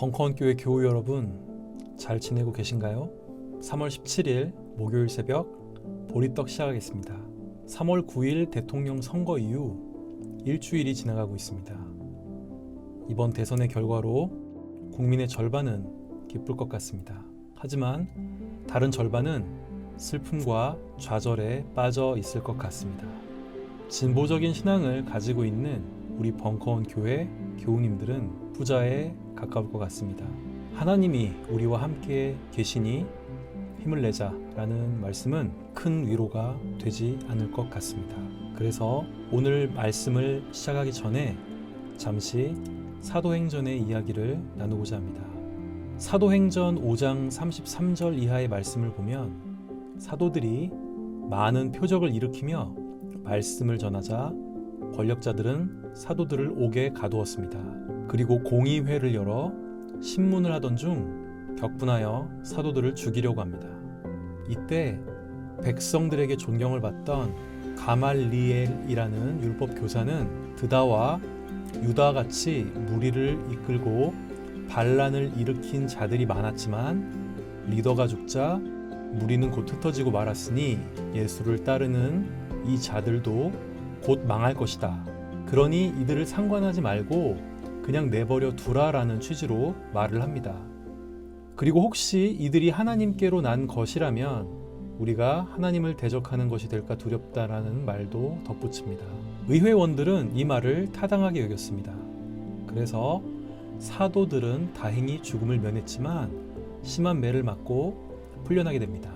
벙커원 교회 교우 여러분, 잘 지내고 계신가요? 3월 17일 목요일 새벽 보리떡 시작하겠습니다. 3월 9일 대통령 선거 이후 일주일이 지나가고 있습니다. 이번 대선의 결과로 국민의 절반은 기쁠 것 같습니다. 하지만 다른 절반은 슬픔과 좌절에 빠져 있을 것 같습니다. 진보적인 신앙을 가지고 있는 우리 벙커원 교회 교우님들은 부자에 가까울 것 같습니다. 하나님이 우리와 함께 계시니 힘을 내자라는 말씀은 큰 위로가 되지 않을 것 같습니다. 그래서 오늘 말씀을 시작하기 전에 잠시 사도행전의 이야기를 나누고자 합니다. 사도행전 5장 33절 이하의 말씀을 보면 사도들이 많은 표적을 일으키며 말씀을 전하자 권력자들은 사도들을 옥에 가두었습니다. 그리고 공의회를 열어 신문을 하던 중 격분하여 사도들을 죽이려고 합니다. 이때 백성들에게 존경을 받던 가말리엘이라는 율법 교사는 드다와 유다같이 무리를 이끌고 반란을 일으킨 자들이 많았지만 리더가 죽자 무리는 곧 흩어지고 말았으니 예수를 따르는 이 자들도 곧 망할 것이다. 그러니 이들을 상관하지 말고 그냥 내버려 두라라는 취지로 말을 합니다. 그리고 혹시 이들이 하나님께로 난 것이라면 우리가 하나님을 대적하는 것이 될까 두렵다라는 말도 덧붙입니다. 의회원들은 이 말을 타당하게 여겼습니다. 그래서 사도들은 다행히 죽음을 면했지만 심한 매를 맞고 풀려나게 됩니다.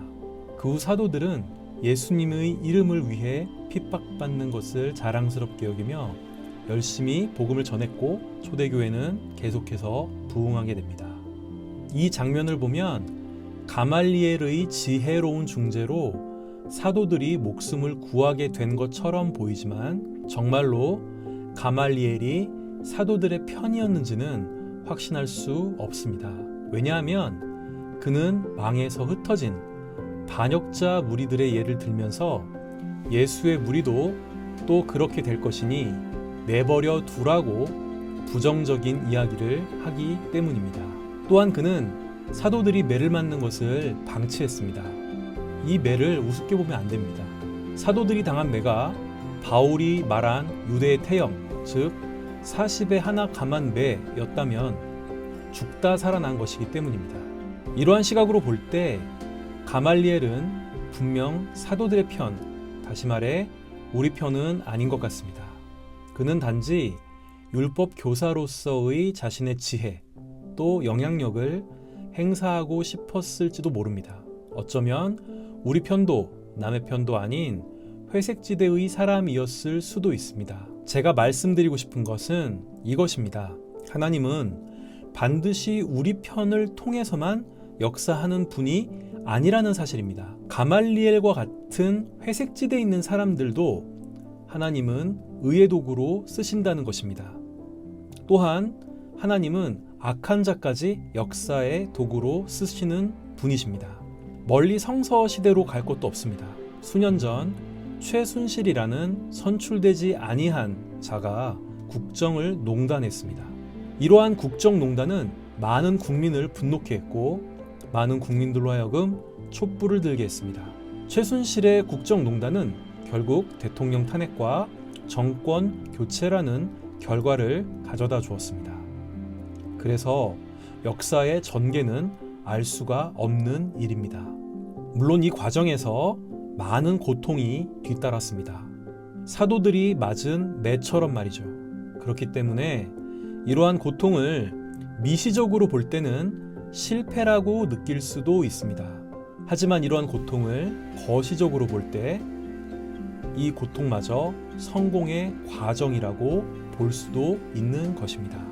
그 후 사도들은 예수님의 이름을 위해 핍박받는 것을 자랑스럽게 여기며 열심히 복음을 전했고 초대교회는 계속해서 부흥하게 됩니다. 이 장면을 보면 가말리엘의 지혜로운 중재로 사도들이 목숨을 구하게 된 것처럼 보이지만 정말로 가말리엘이 사도들의 편이었는지는 확신할 수 없습니다. 왜냐하면 그는 망에서 흩어진 반역자 무리들의 예를 들면서 예수의 무리도 또 그렇게 될 것이니 내버려 두라고 부정적인 이야기를 하기 때문입니다. 또한 그는 사도들이 매를 맞는 것을 방치했습니다. 이 매를 우습게 보면 안 됩니다. 사도들이 당한 매가 바울이 말한 유대의 태형, 즉 40에 하나 감한 매였다면 죽다 살아난 것이기 때문입니다. 이러한 시각으로 볼 때 가말리엘은 분명 사도들의 편, 다시 말해 우리 편은 아닌 것 같습니다. 그는 단지 율법 교사로서의 자신의 지혜 또 영향력을 행사하고 싶었을지도 모릅니다. 어쩌면 우리 편도 남의 편도 아닌 회색지대의 사람이었을 수도 있습니다. 제가 말씀드리고 싶은 것은 이것입니다. 하나님은 반드시 우리 편을 통해서만 역사하는 분이 아니라는 사실입니다. 가말리엘과 같은 회색지대에 있는 사람들도 하나님은 의의 도구로 쓰신다는 것입니다. 또한 하나님은 악한 자까지 역사의 도구로 쓰시는 분이십니다. 멀리 성서 시대로 갈 것도 없습니다. 수년 전 최순실이라는 선출되지 아니한 자가 국정을 농단했습니다. 이러한 국정농단은 많은 국민을 분노케 했고 많은 국민들로 하여금 촛불을 들게 했습니다. 최순실의 국정농단은 결국 대통령 탄핵과 정권 교체라는 결과를 가져다 주었습니다. 그래서 역사의 전개는 알 수가 없는 일입니다. 물론 이 과정에서 많은 고통이 뒤따랐습니다. 사도들이 맞은 매처럼 말이죠. 그렇기 때문에 이러한 고통을 미시적으로 볼 때는 실패라고 느낄 수도 있습니다. 하지만 이러한 고통을 거시적으로 볼 때 이 고통마저 성공의 과정이라고 볼 수도 있는 것입니다.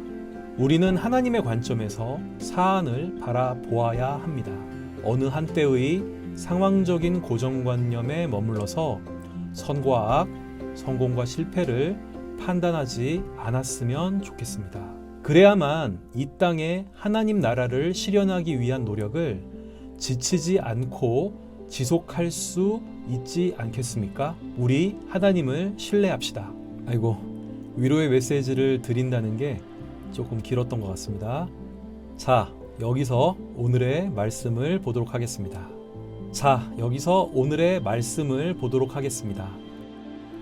우리는 하나님의 관점에서 사안을 바라보아야 합니다. 어느 한때의 상황적인 고정관념에 머물러서 선과 악, 성공과 실패를 판단하지 않았으면 좋겠습니다. 그래야만 이 땅에 하나님 나라를 실현하기 위한 노력을 지치지 않고 지속할 수 있지 않겠습니까? 우리 하나님을 신뢰합시다. 아이고, 위로의 메시지를 드린다는 게 조금 길었던 것 같습니다. 자, 여기서 오늘의 말씀을 보도록 하겠습니다.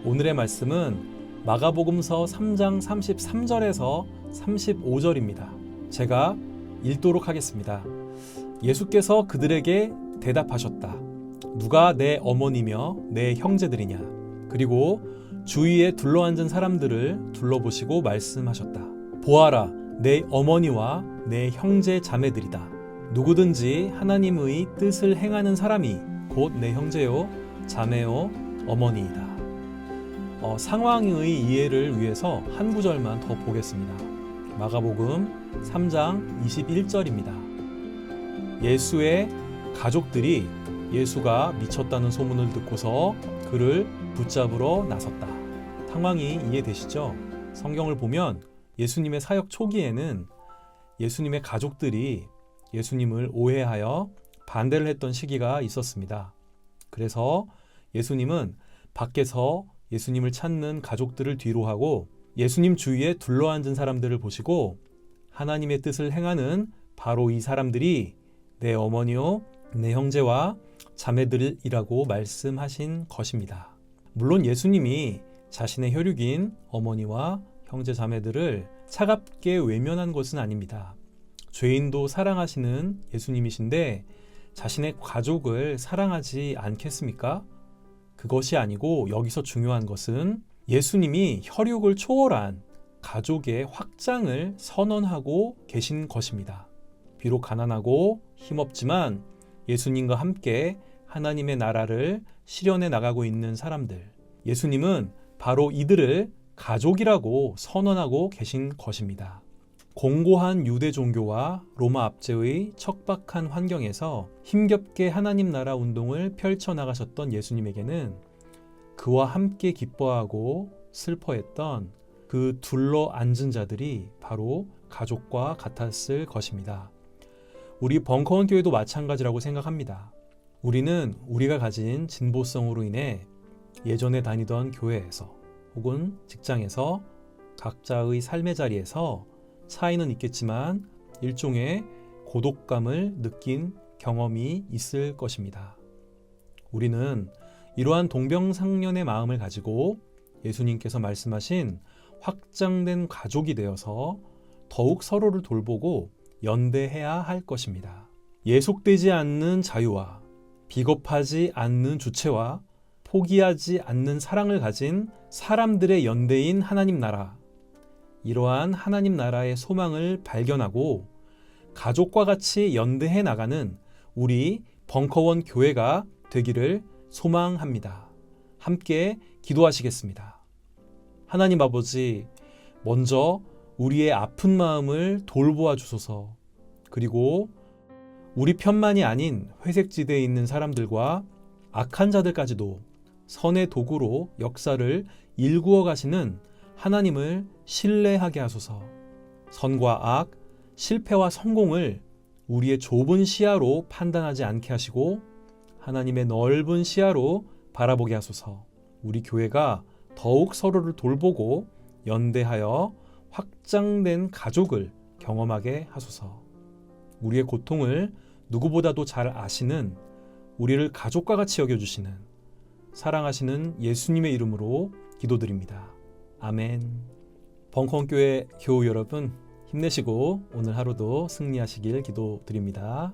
오늘의 말씀은 마가복음서 3장 33절에서 35절입니다. 제가 읽도록 하겠습니다. 예수께서 그들에게 대답하셨다. 누가 내 어머니며 내 형제들이냐? 그리고 주위에 둘러앉은 사람들을 둘러보시고 말씀하셨다. 보아라, 내 어머니와 내 형제 자매들이다. 누구든지 하나님의 뜻을 행하는 사람이 곧 내 형제요, 자매요, 어머니이다. 상황의 이해를 위해서 한 구절만 더 보겠습니다. 마가복음 3장 21절입니다. 예수의 가족들이 예수가 미쳤다는 소문을 듣고서 그를 붙잡으러 나섰다. 상황이 이해되시죠? 성경을 보면 예수님의 사역 초기에는 예수님의 가족들이 예수님을 오해하여 반대를 했던 시기가 있었습니다. 그래서 예수님은 밖에서 예수님을 찾는 가족들을 뒤로하고 예수님 주위에 둘러앉은 사람들을 보시고 하나님의 뜻을 행하는 바로 이 사람들이 내 어머니요, 내 형제와 자매들이라고 말씀하신 것입니다. 물론 예수님이 자신의 혈육인 어머니와 형제 자매들을 차갑게 외면한 것은 아닙니다. 죄인도 사랑하시는 예수님이신데 자신의 가족을 사랑하지 않겠습니까? 그것이 아니고 여기서 중요한 것은 예수님이 혈육을 초월한 가족의 확장을 선언하고 계신 것입니다. 비록 가난하고 힘없지만 예수님과 함께 하나님의 나라를 실현해 나가고 있는 사람들, 예수님은 바로 이들을 가족이라고 선언하고 계신 것입니다. 공고한 유대 종교와 로마 압제의 척박한 환경에서 힘겹게 하나님 나라 운동을 펼쳐나가셨던 예수님에게는 그와 함께 기뻐하고 슬퍼했던 그 둘러 앉은 자들이 바로 가족과 같았을 것입니다. 우리 벙커원 교회도 마찬가지라고 생각합니다. 우리는 우리가 가진 진보성으로 인해 예전에 다니던 교회에서 혹은 직장에서 각자의 삶의 자리에서 차이는 있겠지만 일종의 고독감을 느낀 경험이 있을 것입니다. 우리는 이러한 동병상련의 마음을 가지고 예수님께서 말씀하신 확장된 가족이 되어서 더욱 서로를 돌보고 연대해야 할 것입니다. 예속되지 않는 자유와 비겁하지 않는 주체와 포기하지 않는 사랑을 가진 사람들의 연대인 하나님 나라, 이러한 하나님 나라의 소망을 발견하고 가족과 같이 연대해 나가는 우리 벙커원 교회가 되기를 소망합니다. 함께 기도하시겠습니다. 하나님 아버지, 먼저 우리의 아픈 마음을 돌보아 주소서. 그리고 우리 편만이 아닌 회색지대에 있는 사람들과 악한 자들까지도 선의 도구로 역사를 일구어 가시는 하나님을 신뢰하게 하소서. 선과 악, 실패와 성공을 우리의 좁은 시야로 판단하지 않게 하시고 하나님의 넓은 시야로 바라보게 하소서. 우리 교회가 더욱 서로를 돌보고 연대하여 확장된 가족을 경험하게 하소서. 우리의 고통을 누구보다도 잘 아시는, 우리를 가족과 같이 여겨주시는 사랑하시는 예수님의 이름으로 기도드립니다. 아멘. 벙커원교회 교우 여러분, 힘내시고 오늘 하루도 승리하시길 기도드립니다.